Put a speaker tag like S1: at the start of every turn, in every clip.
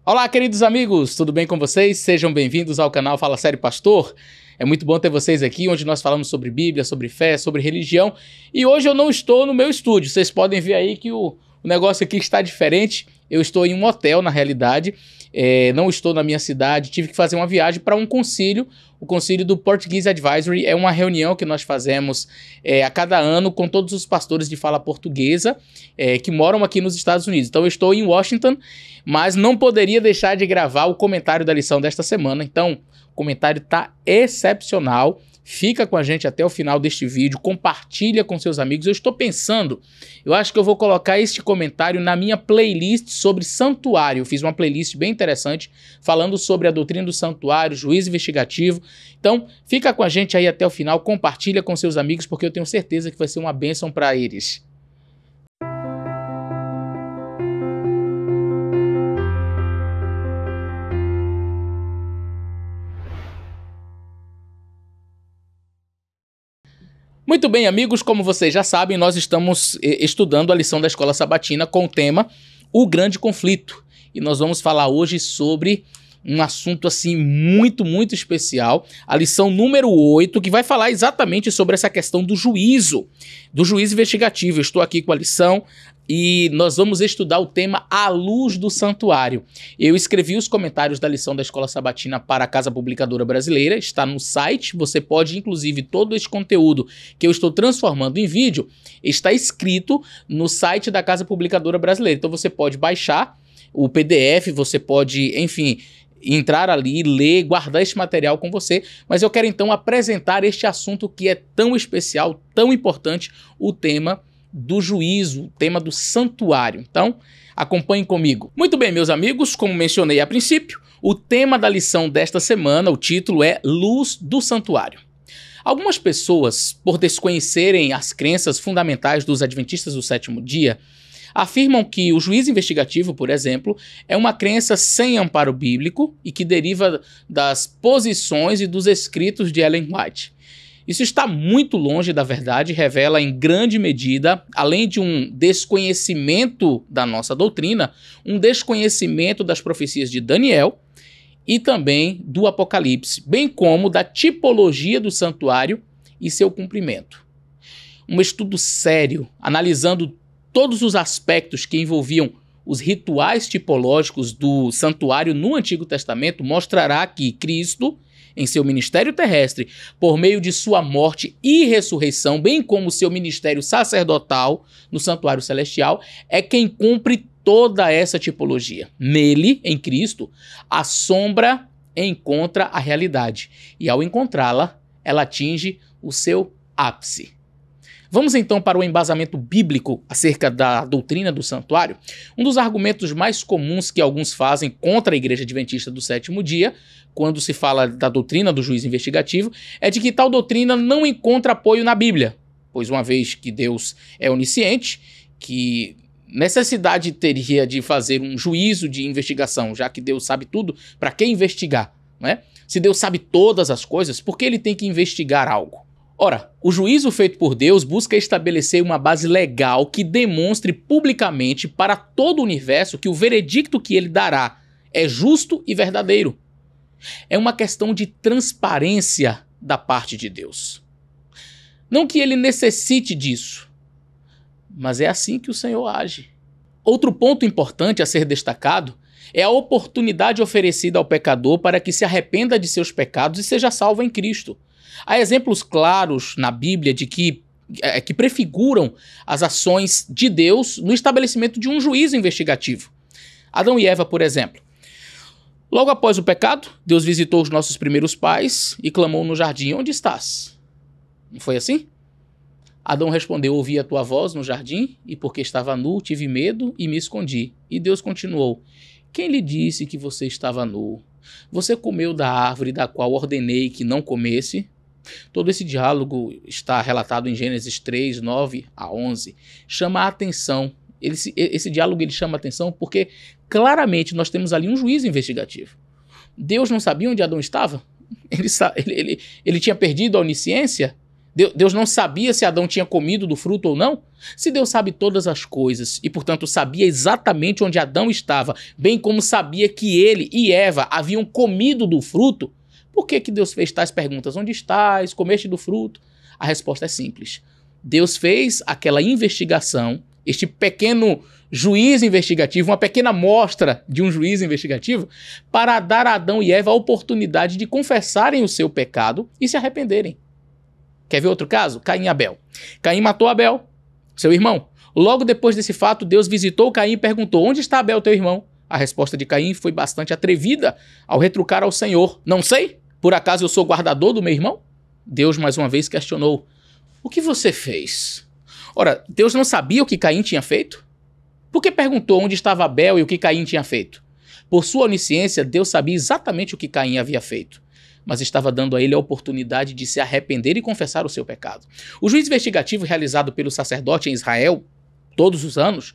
S1: Olá, queridos amigos, tudo bem com vocês? Sejam bem-vindos ao canal Fala Sério Pastor. É muito bom ter vocês aqui, onde nós falamos sobre Bíblia, sobre fé, sobre religião. E hoje eu não estou no meu estúdio. Vocês podem ver aí que o negócio aqui está diferente. Eu estou em um hotel, na realidade. Não estou na minha cidade. Tive que fazer uma viagem para um concílio. O concílio do Portuguese Advisory é uma reunião que nós fazemos a cada ano com todos os pastores de fala portuguesa que moram aqui nos Estados Unidos. Então eu estou em Washington, mas não poderia deixar de gravar o comentário da lição desta semana. Então o comentário está excepcional. Fica com a gente até o final deste vídeo, compartilha com seus amigos. Eu estou pensando, eu acho que eu vou colocar este comentário na minha playlist sobre santuário. Eu fiz uma playlist bem interessante falando sobre a doutrina do santuário, juízo investigativo. Então, fica com a gente aí até o final, compartilha com seus amigos, porque eu tenho certeza que vai ser uma bênção para eles. Muito bem, amigos, como vocês já sabem, nós estamos estudando a lição da Escola Sabatina com o tema O Grande Conflito. E nós vamos falar hoje sobre um assunto assim muito especial, a lição número 8, que vai falar exatamente sobre essa questão do juízo investigativo. Eu estou aqui com a lição e nós vamos estudar o tema à luz do santuário. Eu escrevi os comentários da lição da Escola Sabatina para a Casa Publicadora Brasileira, está no site. Você pode, inclusive, todo esse conteúdo que eu estou transformando em vídeo, está escrito no site da Casa Publicadora Brasileira. Então você pode baixar o PDF, você pode, enfim, entrar ali, ler, guardar esse material com você. Mas eu quero então apresentar este assunto que é tão especial, tão importante, o tema do juízo, o tema do santuário. Então, acompanhem comigo. Muito bem, meus amigos, como mencionei a princípio, o tema da lição desta semana, o título é Luz do Santuário. Algumas pessoas, por desconhecerem as crenças fundamentais dos adventistas do sétimo dia, afirmam que o juízo investigativo, por exemplo, é uma crença sem amparo bíblico e que deriva das posições e dos escritos de Ellen White. Isso está muito longe da verdade, revela em grande medida, além de um desconhecimento da nossa doutrina, um desconhecimento das profecias de Daniel e também do Apocalipse, bem como da tipologia do santuário e seu cumprimento. Um estudo sério, analisando todos os aspectos que envolviam os rituais tipológicos do santuário no Antigo Testamento, mostrará que Cristo, em seu ministério terrestre, por meio de sua morte e ressurreição, bem como seu ministério sacerdotal no santuário celestial, é quem cumpre toda essa tipologia. Nele, em Cristo, a sombra encontra a realidade e, ao encontrá-la, ela atinge o seu ápice. Vamos então para o embasamento bíblico acerca da doutrina do santuário. Um dos argumentos mais comuns que alguns fazem contra a Igreja Adventista do sétimo dia, quando se fala da doutrina do juízo investigativo, é de que tal doutrina não encontra apoio na Bíblia, pois uma vez que Deus é onisciente, que necessidade teria de fazer um juízo de investigação, já que Deus sabe tudo, para que investigar, né? Se Deus sabe todas as coisas, por que ele tem que investigar algo? Ora, o juízo feito por Deus busca estabelecer uma base legal que demonstre publicamente para todo o universo que o veredicto que ele dará é justo e verdadeiro. É uma questão de transparência da parte de Deus. Não que ele necessite disso, mas é assim que o Senhor age. Outro ponto importante a ser destacado é a oportunidade oferecida ao pecador para que se arrependa de seus pecados e seja salvo em Cristo. Há exemplos claros na Bíblia de que prefiguram as ações de Deus no estabelecimento de um juízo investigativo. Adão e Eva, por exemplo. Logo após o pecado, Deus visitou os nossos primeiros pais e clamou no jardim: onde estás? Não foi assim? Adão respondeu: ouvi a tua voz no jardim e porque estava nu, tive medo e me escondi. E Deus continuou: quem lhe disse que você estava nu? Você comeu da árvore da qual ordenei que não comesse? Todo esse diálogo está relatado em Gênesis 3, 9 a 11. Chama a atenção. Esse diálogo ele chama a atenção porque claramente nós temos ali um juízo investigativo. Deus não sabia onde Adão estava? Ele tinha perdido a onisciência? Deus não sabia se Adão tinha comido do fruto ou não? Se Deus sabe todas as coisas e, portanto, sabia exatamente onde Adão estava, bem como sabia que ele e Eva haviam comido do fruto, por que Deus fez tais perguntas? Onde estás? Comeste do fruto? A resposta é simples. Deus fez aquela investigação, este pequeno juiz investigativo, uma pequena amostra de um juiz investigativo, para dar a Adão e Eva a oportunidade de confessarem o seu pecado e se arrependerem. Quer ver outro caso? Caim e Abel. Caim matou Abel, seu irmão. Logo depois desse fato, Deus visitou Caim e perguntou: onde está Abel, teu irmão? A resposta de Caim foi bastante atrevida ao retrucar ao Senhor: não sei, por acaso eu sou guardador do meu irmão? Deus mais uma vez questionou: o que você fez? Ora, Deus não sabia o que Caim tinha feito? Por que perguntou onde estava Abel e o que Caim tinha feito? Por sua onisciência, Deus sabia exatamente o que Caim havia feito, mas estava dando a ele a oportunidade de se arrepender e confessar o seu pecado. O juízo investigativo realizado pelo sacerdote em Israel, todos os anos,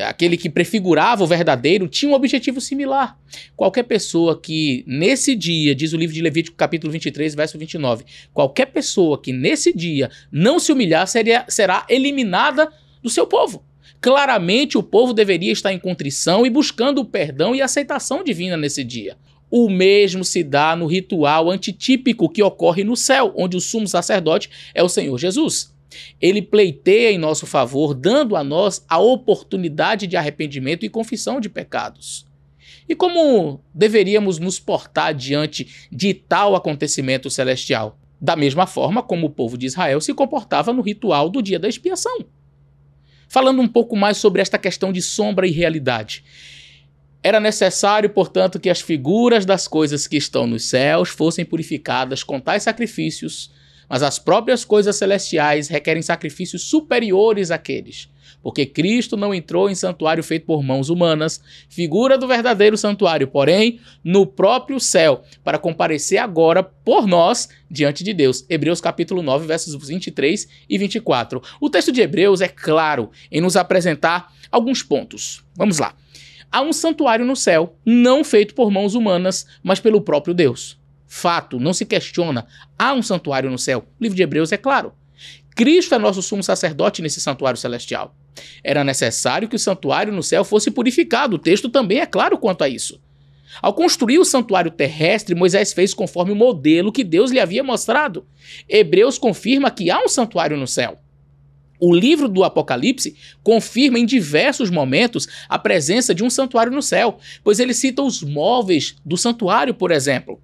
S1: aquele que prefigurava o verdadeiro, tinha um objetivo similar. Qualquer pessoa que nesse dia, diz o livro de Levítico capítulo 23, verso 29, qualquer pessoa que nesse dia não se humilhar será eliminada do seu povo. Claramente o povo deveria estar em contrição e buscando o perdão e a aceitação divina nesse dia. O mesmo se dá no ritual antitípico que ocorre no céu, onde o sumo sacerdote é o Senhor Jesus. Ele pleiteia em nosso favor, dando a nós a oportunidade de arrependimento e confissão de pecados. E como deveríamos nos portar diante de tal acontecimento celestial? Da mesma forma como o povo de Israel se comportava no ritual do dia da expiação. Falando um pouco mais sobre esta questão de sombra e realidade. Era necessário, portanto, que as figuras das coisas que estão nos céus fossem purificadas com tais sacrifícios, mas as próprias coisas celestiais requerem sacrifícios superiores àqueles, porque Cristo não entrou em santuário feito por mãos humanas, figura do verdadeiro santuário, porém, no próprio céu, para comparecer agora por nós diante de Deus. Hebreus capítulo 9, versos 23 e 24. O texto de Hebreus é claro em nos apresentar alguns pontos. Vamos lá. Há um santuário no céu, não feito por mãos humanas, mas pelo próprio Deus. Fato, não se questiona, há um santuário no céu. O livro de Hebreus é claro. Cristo é nosso sumo sacerdote nesse santuário celestial. Era necessário que o santuário no céu fosse purificado, o texto também é claro quanto a isso. Ao construir o santuário terrestre, Moisés fez conforme o modelo que Deus lhe havia mostrado. Hebreus confirma que há um santuário no céu. O livro do Apocalipse confirma em diversos momentos a presença de um santuário no céu, pois ele cita os móveis do santuário, por exemplo.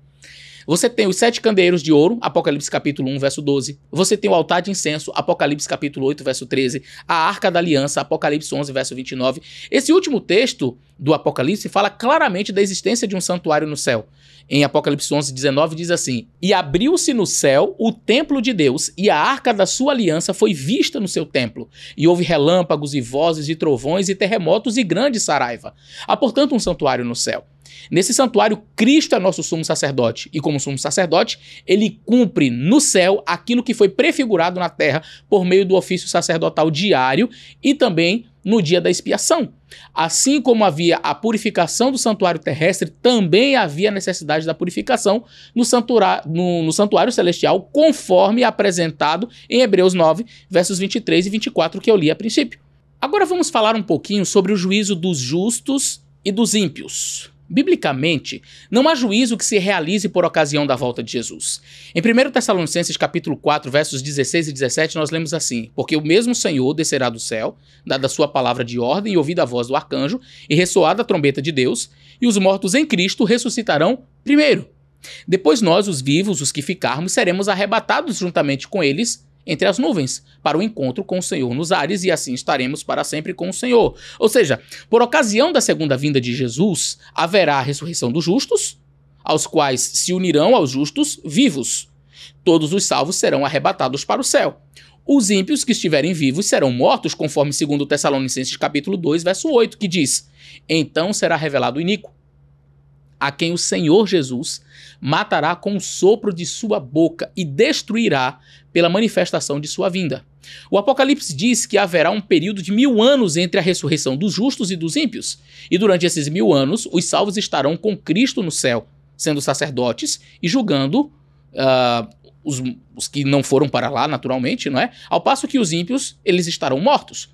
S1: Você tem os 7 candeeiros de ouro, Apocalipse capítulo 1, verso 12. Você tem o altar de incenso, Apocalipse capítulo 8, verso 13. A arca da aliança, Apocalipse 11, verso 29. Esse último texto do Apocalipse fala claramente da existência de um santuário no céu. Em Apocalipse 11, 19 diz assim: e abriu-se no céu o templo de Deus, e a arca da sua aliança foi vista no seu templo. E houve relâmpagos e vozes e trovões e terremotos e grande saraiva. Há, portanto, um santuário no céu. Nesse santuário, Cristo é nosso sumo sacerdote, e como sumo sacerdote, ele cumpre no céu aquilo que foi prefigurado na terra por meio do ofício sacerdotal diário e também no dia da expiação. Assim como havia a purificação do santuário terrestre, também havia necessidade da purificação no santuário celestial, conforme apresentado em Hebreus 9, versos 23 e 24, que eu li a princípio. Agora vamos falar um pouquinho sobre o juízo dos justos e dos ímpios. Biblicamente, não há juízo que se realize por ocasião da volta de Jesus. Em 1 Tessalonicenses capítulo 4, versos 16 e 17, nós lemos assim: porque o mesmo Senhor descerá do céu, dada a sua palavra de ordem e ouvida a voz do arcanjo, e ressoada a trombeta de Deus, e os mortos em Cristo ressuscitarão primeiro. Depois nós, os vivos, os que ficarmos, seremos arrebatados juntamente com eles entre as nuvens, para o encontro com o Senhor nos ares, e assim estaremos para sempre com o Senhor. Ou seja, por ocasião da segunda vinda de Jesus, haverá a ressurreição dos justos, aos quais se unirão aos justos vivos. Todos os salvos serão arrebatados para o céu. Os ímpios que estiverem vivos serão mortos, conforme 2 Tessalonicenses capítulo 2, verso 8, que diz: então será revelado o iníquo, a quem o Senhor Jesus matará com o sopro de sua boca e destruirá pela manifestação de sua vinda. O Apocalipse diz que haverá um período de 1000 anos entre a ressurreição dos justos e dos ímpios, e durante esses 1000 anos os salvos estarão com Cristo no céu, sendo sacerdotes e julgando os que não foram para lá, naturalmente, não é? Ao passo que os ímpios, eles estarão mortos.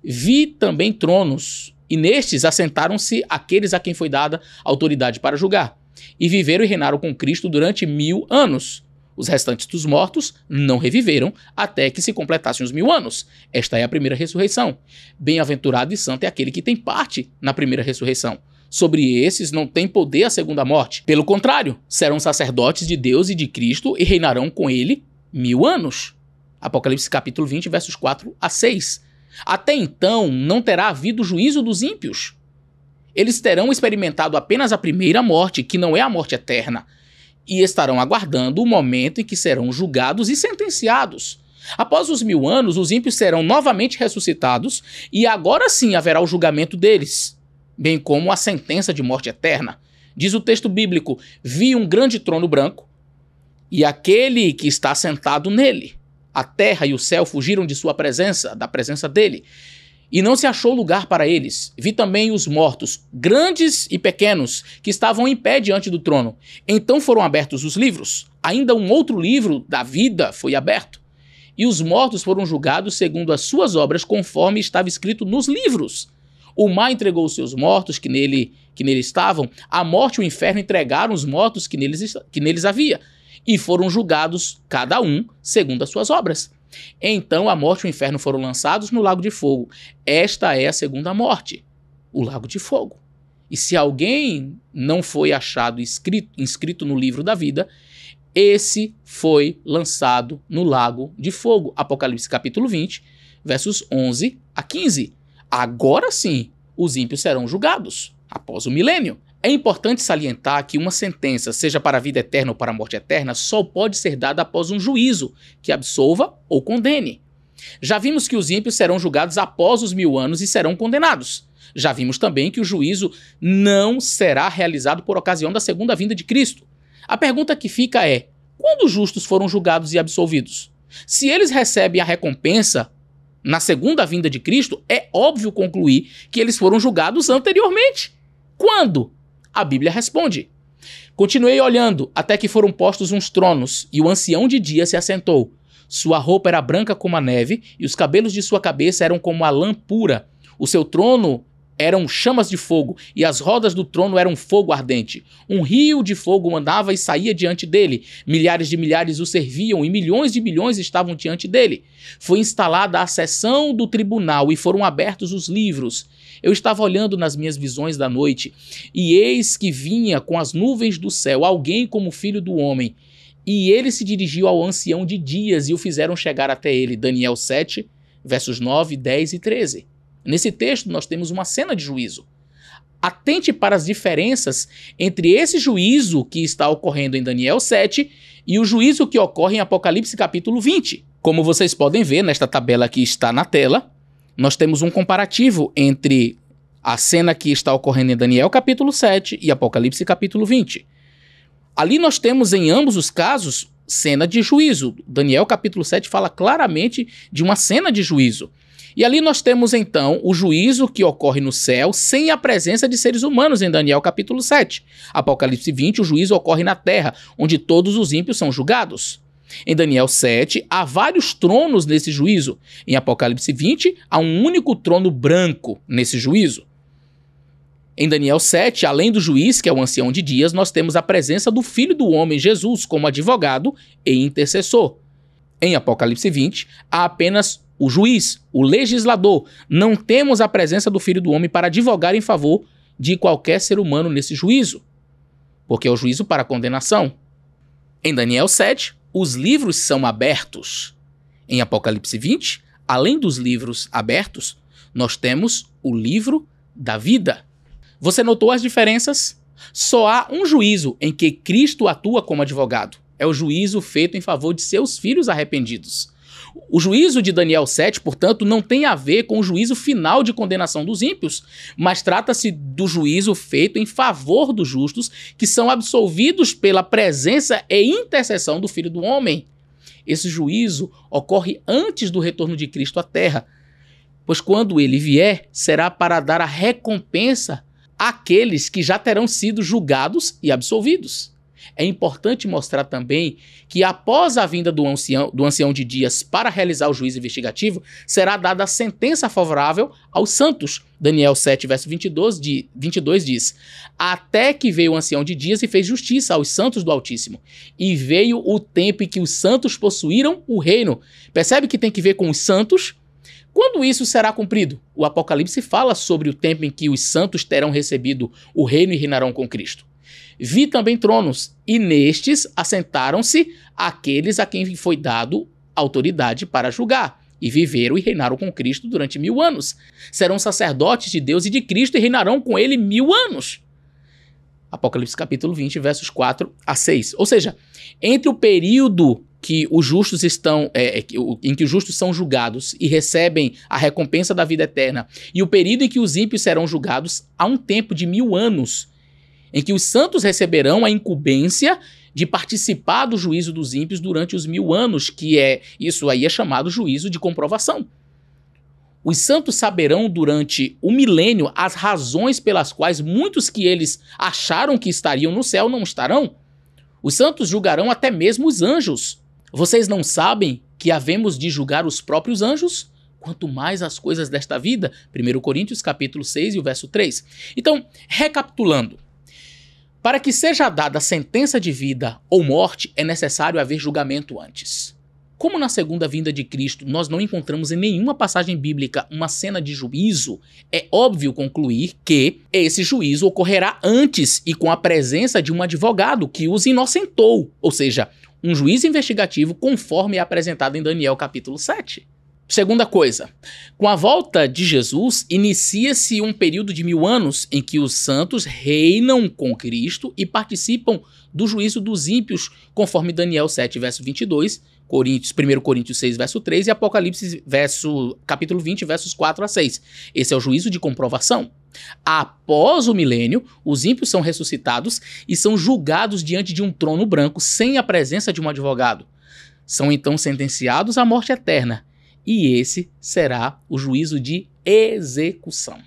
S1: Vi também tronos, e nestes assentaram-se aqueles a quem foi dada autoridade para julgar, e viveram e reinaram com Cristo durante 1000 anos. Os restantes dos mortos não reviveram até que se completassem os 1000 anos. Esta é a primeira ressurreição. Bem-aventurado e santo é aquele que tem parte na primeira ressurreição. Sobre esses não tem poder a segunda morte. Pelo contrário, serão sacerdotes de Deus e de Cristo e reinarão com ele 1000 anos. Apocalipse capítulo 20, versos 4 a 6. Até então, não terá havido juízo dos ímpios. Eles terão experimentado apenas a primeira morte, que não é a morte eterna, e estarão aguardando o momento em que serão julgados e sentenciados. Após os 1000 anos, os ímpios serão novamente ressuscitados, e agora sim haverá o julgamento deles, bem como a sentença de morte eterna. Diz o texto bíblico: vi um grande trono branco, e aquele que está sentado nele. A terra e o céu fugiram de sua presença, da presença dele, e não se achou lugar para eles. Vi também os mortos, grandes e pequenos, que estavam em pé diante do trono. Então foram abertos os livros. Ainda um outro livro da vida foi aberto. E os mortos foram julgados segundo as suas obras, conforme estava escrito nos livros. O mar entregou os seus mortos que nele estavam. A morte e o inferno entregaram os mortos que neles havia. E foram julgados, cada um, segundo as suas obras. Então a morte e o inferno foram lançados no lago de fogo. Esta é a segunda morte, o lago de fogo. E se alguém não foi achado inscrito no livro da vida, esse foi lançado no lago de fogo. Apocalipse capítulo 20, versos 11 a 15. Agora sim, os ímpios serão julgados após o milênio. É importante salientar que uma sentença, seja para a vida eterna ou para a morte eterna, só pode ser dada após um juízo que absolva ou condene. Já vimos que os ímpios serão julgados após os 1000 anos e serão condenados. Já vimos também que o juízo não será realizado por ocasião da segunda vinda de Cristo. A pergunta que fica é: quando os justos foram julgados e absolvidos? Se eles recebem a recompensa na segunda vinda de Cristo, é óbvio concluir que eles foram julgados anteriormente. Quando? A Bíblia responde: continuei olhando até que foram postos uns tronos, e o ancião de dia se assentou. Sua roupa era branca como a neve, e os cabelos de sua cabeça eram como a lã pura. O seu trono eram chamas de fogo, e as rodas do trono eram fogo ardente. Um rio de fogo andava e saía diante dele. Milhares de milhares o serviam, e milhões de milhões estavam diante dele. Foi instalada a sessão do tribunal, e foram abertos os livros. Eu estava olhando nas minhas visões da noite, e eis que vinha com as nuvens do céu alguém como filho do homem. E ele se dirigiu ao ancião de dias e o fizeram chegar até ele. Daniel 7, versos 9, 10 e 13. Nesse texto nós temos uma cena de juízo. Atente para as diferenças entre esse juízo que está ocorrendo em Daniel 7 e o juízo que ocorre em Apocalipse capítulo 20. Como vocês podem ver nesta tabela que está na tela, nós temos um comparativo entre a cena que está ocorrendo em Daniel capítulo 7 e Apocalipse capítulo 20. Ali nós temos em ambos os casos cena de juízo. Daniel capítulo 7 fala claramente de uma cena de juízo. E ali nós temos então o juízo que ocorre no céu sem a presença de seres humanos em Daniel capítulo 7. Apocalipse 20, o juízo ocorre na terra, onde todos os ímpios são julgados. Em Daniel 7, há vários tronos nesse juízo. Em Apocalipse 20, há um único trono branco nesse juízo. Em Daniel 7, além do juiz, que é o ancião de dias, nós temos a presença do Filho do Homem, Jesus, como advogado e intercessor. Em Apocalipse 20, há apenas o juiz, o legislador. Não temos a presença do Filho do Homem para advogar em favor de qualquer ser humano nesse juízo, porque é o juízo para condenação. Em Daniel 7, os livros são abertos. Em Apocalipse 20, além dos livros abertos, nós temos o livro da vida. Você notou as diferenças? Só há um juízo em que Cristo atua como advogado. É o juízo feito em favor de seus filhos arrependidos. O juízo de Daniel 7, portanto, não tem a ver com o juízo final de condenação dos ímpios, mas trata-se do juízo feito em favor dos justos, que são absolvidos pela presença e intercessão do Filho do Homem. Esse juízo ocorre antes do retorno de Cristo à Terra, pois quando ele vier, será para dar a recompensa àqueles que já terão sido julgados e absolvidos. É importante mostrar também que após a vinda do ancião de dias para realizar o juízo investigativo, será dada a sentença favorável aos santos. Daniel 7, verso 22 diz: até que veio o ancião de dias e fez justiça aos santos do Altíssimo. E veio o tempo em que os santos possuíram o reino. Percebe que tem que ver com os santos? Quando isso será cumprido? O Apocalipse fala sobre o tempo em que os santos terão recebido o reino e reinarão com Cristo. Vi também tronos, e nestes assentaram-se aqueles a quem foi dado autoridade para julgar, e viveram e reinaram com Cristo durante 1000 anos. Serão sacerdotes de Deus e de Cristo e reinarão com ele 1000 anos. Apocalipse capítulo 20, versos 4 a 6. Ou seja, entre o período que os justos em que os justos são julgados e recebem a recompensa da vida eterna, e o período em que os ímpios serão julgados, há um tempo de 1000 anos, em que os santos receberão a incumbência de participar do juízo dos ímpios durante os 1000 anos, isso aí é chamado juízo de comprovação. Os santos saberão durante o milênio as razões pelas quais muitos que eles acharam que estariam no céu não estarão. Os santos julgarão até mesmo os anjos. Vocês não sabem que havemos de julgar os próprios anjos? Quanto mais as coisas desta vida. 1 Coríntios capítulo 6 e o verso 3. Então, recapitulando. Para que seja dada a sentença de vida ou morte, é necessário haver julgamento antes. Como na segunda vinda de Cristo nós não encontramos em nenhuma passagem bíblica uma cena de juízo, é óbvio concluir que esse juízo ocorrerá antes e com a presença de um advogado que os inocentou, ou seja, um juiz investigativo conforme é apresentado em Daniel capítulo 7. Segunda coisa, com a volta de Jesus, inicia-se um período de 1000 anos em que os santos reinam com Cristo e participam do juízo dos ímpios, conforme Daniel 7, verso 22, 1 Coríntios 6, verso 3 e Apocalipse capítulo 20, versos 4 a 6. Esse é o juízo de comprovação. Após o milênio, os ímpios são ressuscitados e são julgados diante de um trono branco sem a presença de um advogado. São então sentenciados à morte eterna. E esse será o juízo de execução.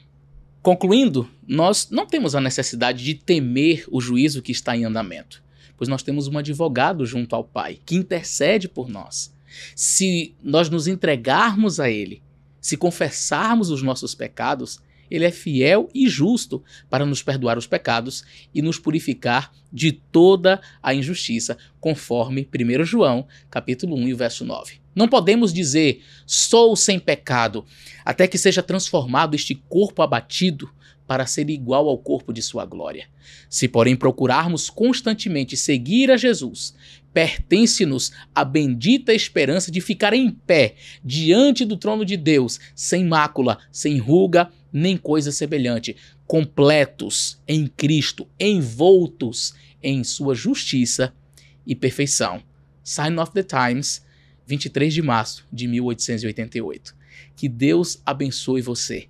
S1: Concluindo, nós não temos a necessidade de temer o juízo que está em andamento, pois nós temos um advogado junto ao Pai, que intercede por nós. Se nós nos entregarmos a Ele, se confessarmos os nossos pecados, Ele é fiel e justo para nos perdoar os pecados e nos purificar de toda a injustiça, conforme 1 João, capítulo 1 e o verso 9. Não podemos dizer, sou sem pecado, até que seja transformado este corpo abatido para ser igual ao corpo de sua glória. Se, porém, procurarmos constantemente seguir a Jesus, pertence-nos a bendita esperança de ficar em pé diante do trono de Deus, sem mácula, sem ruga, nem coisa semelhante, completos em Cristo, envoltos em sua justiça e perfeição. Sign of the Times, 23 de março de 1888. Que Deus abençoe você.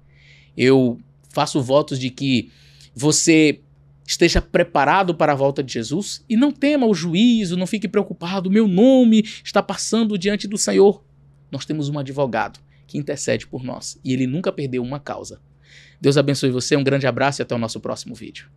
S1: Eu faço votos de que você esteja preparado para a volta de Jesus e não tema o juízo, não fique preocupado, meu nome está passando diante do Senhor. Nós temos um advogado que intercede por nós e ele nunca perdeu uma causa. Deus abençoe você, um grande abraço e até o nosso próximo vídeo.